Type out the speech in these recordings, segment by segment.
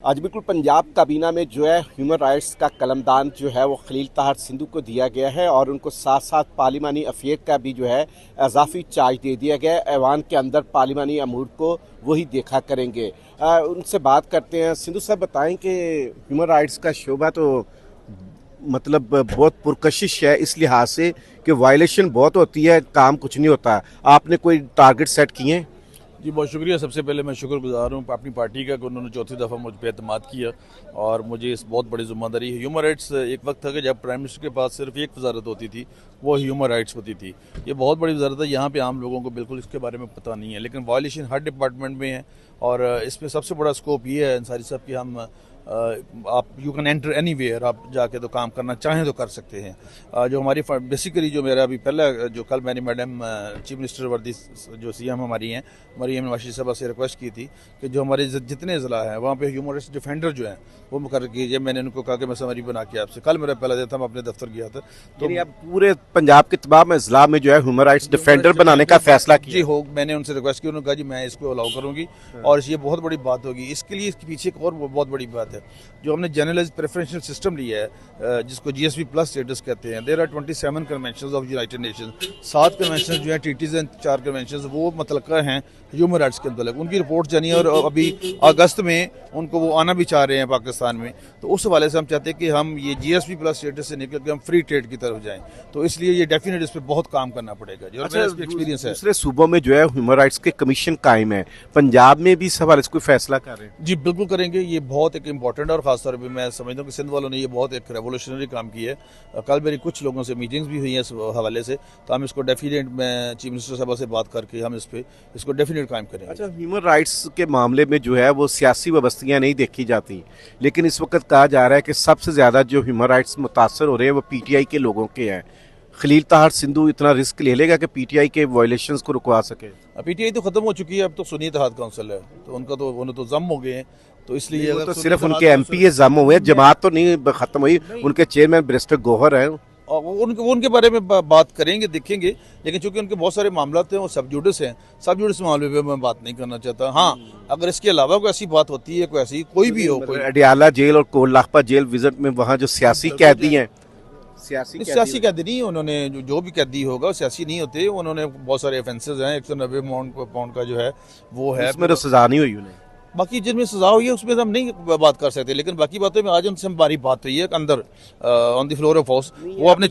आज बिल्कुल पंजाब काबीना में जो है ह्यूमन राइट्स का कलमदान जो है वो खलील ताहर सिंधु को दिया गया है और उनको साथ साथ पार्लिमानी अफेयर का भी जो है इजाफी चार्ज दे दिया गया है। ऐवान के अंदर पार्लिमानी अमूर को वही देखा करेंगे। उनसे बात करते हैं। सिंधु साहब बताएं कि ह्यूमन राइट्स का शोबा तो मतलब बहुत पुरकशिश है इस लिहाज से कि वायलेशन बहुत होती है, काम कुछ नहीं होता। आपने कोई टारगेट सेट किए हैं? जी बहुत शुक्रिया। सबसे पहले मैं शुक्रगुजार हूँ अपनी पार्टी का कि उन्होंने चौथी दफ़ा मुझ पर एतमाद किया और मुझे इस बहुत बड़ी ज़िम्मेदारी है। ह्यूमन राइट्स एक वक्त था कि जब प्राइम मिनिस्टर के पास सिर्फ एक वजारत होती थी, वो ह्यूमन राइट्स होती थी। ये बहुत बड़ी वजारत है, यहाँ पे आम लोगों को बिल्कुल इसके बारे में पता नहीं है, लेकिन वायलेशन हर डिपार्टमेंट में है और इसमें सबसे बड़ा स्कोप ये है अंसारी साहब कि हम आप you can enter anywhere, आप जाके तो काम करना चाहें तो कर सकते हैं। जो हमारी बेसिकली जो मेरा अभी पहला जो कल मैंने मैडम चीफ मिनिस्टर वर्दी जो सीएम हमारी हैं मरीम नवाज साहबा से रिक्वेस्ट की थी कि जो हमारे जितने अजला हैं वहाँ पे ह्यूमन राइट्स डिफेंडर जो हैं वो मुकर कीजिए। मैंने उनको कहा कि मैं समरी बना के आपसे, कल मेरा पहला दिन था, मैं अपने दफ्तर गया था। तो अब पूरे पंजाब के तमाम अजला में जो है ह्यूमन राइट्स डिफेंडर बनाने का फैसला किया जी हो। मैंने उनसे रिक्वेस्ट की, उन्होंने कहा जी मैं इसको अलाउ करूँगी और ये बहुत बड़ी बात होगी। इसके लिए इसके पीछे एक और बहुत बड़ी बात है, जो हमने जनरलाइज्ड प्रेफरेंशियल सिस्टम लिया है जिसको जीएसपी प्लस स्टेटस कहते हैं। There are 27 conventions of United Nations. 7 convention जो है टीटीज एंड 4 कन्वेंशन वो मुतल्लका हैं ह्यूमन राइट्स के अंतर्गत। उनकी रिपोर्ट जानी है और अभी अगस्त में उनको वो आना भी चाह रहे हैं पाकिस्तान में। तो उस हवाले से हम चाहते हैं कि हम ये जीएसपी प्लस स्टेटस से निकल के हम फ्री ट्रेड की तरफ जाएं। तो इसलिए ये डेफिनेट इस पर बहुत काम करना पड़ेगा जी। अच्छा, एक्सपीरियंस है। दूसरे सूबों में जो है ह्यूमन राइट्स के कमीशन कायम है, पंजाब में भी इस हवाले से कोई फैसला कर रहे हैं? जी बिल्कुल करेंगे। ये बहुत एक इंपॉर्टेंट और खासतौर पर मैं समझता हूँ कि सिंध वालों ने ये बहुत एक रेवोल्यूशनरी काम किया है। कल मेरी कुछ लोगों से मीटिंग्स भी हुई हैं इस हवाले से, तो हम इसको डेफिनेट मैं चीफ मिनिस्टर साहब से बात करके हम इसको डेफिनेट कायम करेंगे। अच्छा, ह्यूमन राइट्स के मामले में जो है वो सियासी वाबस्तियाँ नहीं देखी जाती, लेकिन इस वक्त कहा जा रहा है कि सबसे ज़्यादा जो ह्यूमन राइट्स मुतासर हो रहे हैं वो पीटीआई के लोगों के हैं। खलील ताहर सिंधु इतना रिस्क ले लेगा कि पीटीआई के वायलेशंस को रुकवा सके? पीटीआई तो खत्म हो चुकी है, अब तो सुन्नी इत्तेहाद काउंसिल है, तो उनका तो उन्हें तो जम हो गए हैं। तो इसलिए तो सिर्फ उनके एमपी जम हुए हैं, जमात तो नहीं खत्म हुई। उनके चेयरमैन बैरिस्टर गौहर हैं, उनके बारे में बात करेंगे, देखेंगे, लेकिन चूंकि उनके बहुत सारे मामला हैं वो सब जुडिस हैं, सब जुडिस मामले पे मैं बात नहीं करना चाहता। हाँ, अगर इसके अलावा कोई ऐसी बात होती है, कोई ऐसी कोई भी हो, कोई अडियाला जेल और कोलाखपा जेल विजिट में वहाँ जो सियासी कैदी हैं, सियासी कैदी नहीं, उन्होंने जो भी कैदी होगा सियासी नहीं होते। उन्होंने बहुत सारे ऑफेंसेस हैं, 190 पाउंड का जो है वो है, इसमें तो सजा नहीं हुई उन्हें। बाकी जिनमें सजा हुई है उसमें तो हम नहीं बात कर सकते, लेकिन बाकी बातों में आज उनसे हमारी बात हुई है अंदर on the floor of house. वो अपने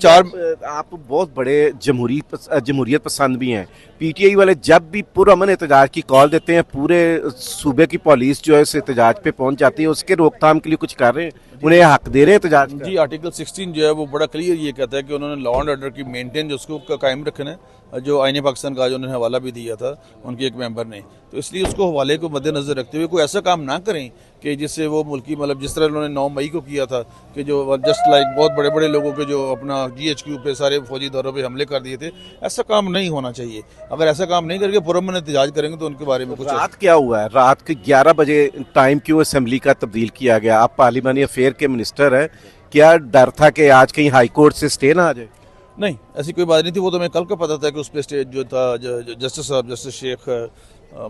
आप बहुत बड़े जमहूरियत पसंद भी हैं। पीटीआई वाले जब भी पुरअमन एहतजाज की कॉल देते हैं, पूरे सूबे की पुलिस जो है इस एहतजाज पे पहुंच जाती है। उसके रोकथाम के लिए कुछ कर रहे हैं, उन्हें हक दे रहे हैं एहतजाज का? जी, आर्टिकल 16 जो है वो बड़ा क्लियर ये कहता है कि उन्होंने लॉ एंड ऑर्डर की मेंटेन जो उसको कायम रखना है, जो आईने पाकिस्तान का जो उन्होंने हवाला भी दिया था उनके एक मेंबर ने। तो इसलिए उसको हवाले को मद्देनजर रखते हुए कोई ऐसा काम ना करें कि जिससे वो मुल्की मतलब जिस तरह उन्होंने 9 मई को किया था कि जो जस्ट लाइक बहुत बड़े बड़े लोगों के जो अपना जीएचक्यू पे सारे फौजी दौरों पे हमले कर दिए थे। ऐसा काम नहीं होना चाहिए। अगर ऐसा काम नहीं करके पुरअमन एहतजाज करेंगे तो उनके बारे में कुछ। रात क्या हुआ है? रात के 11 बजे टाइम क्यों असेंबली का तब्दील किया गया? आप पार्लिमानी अफेयर के मिनिस्टर हैं, क्या डर था कि आज कहीं हाई कोर्ट से स्टे ना आ जाए? नहीं, ऐसी कोई बात नहीं थी। वो तो मैं कल का पता था कि उस पर स्टेज जो था जस्टिस साहब, जस्टिस शेख,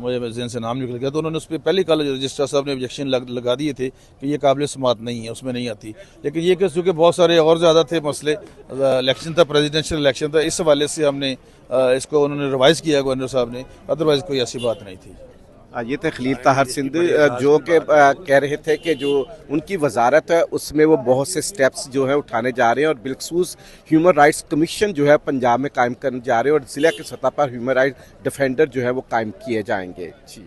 मुझे जहन से नाम निकल गया, तो उन्होंने उस पर पहले कल रजिस्ट्रार साहब ने ऑब्जेक्शन लगा दिए थे कि ये काबिल समात नहीं है, उसमें नहीं आती। लेकिन ये कि चूँकि बहुत सारे और ज़्यादा थे मसले, इलेक्शन था, प्रेसिडेंशियल इलेक्शन था, इस हवाले से हमने इसको उन्होंने रिवाइज़ किया गवर्नर साहब ने, अदरवाइज़ कोई ऐसी बात नहीं थी। ये थे खलील ताहर सिंधु जो कि कह रहे थे कि जो उनकी वजारत है उसमें वो बहुत से स्टेप्स जो है उठाने जा रहे हैं और बिलखसूस ह्यूमन राइट्स कमीशन जो है पंजाब में कायम करने जा रहे हैं और ज़िले की सतह पर ह्यूमन राइट्स डिफेंडर जो है वो कायम किए जाएंगे। जी।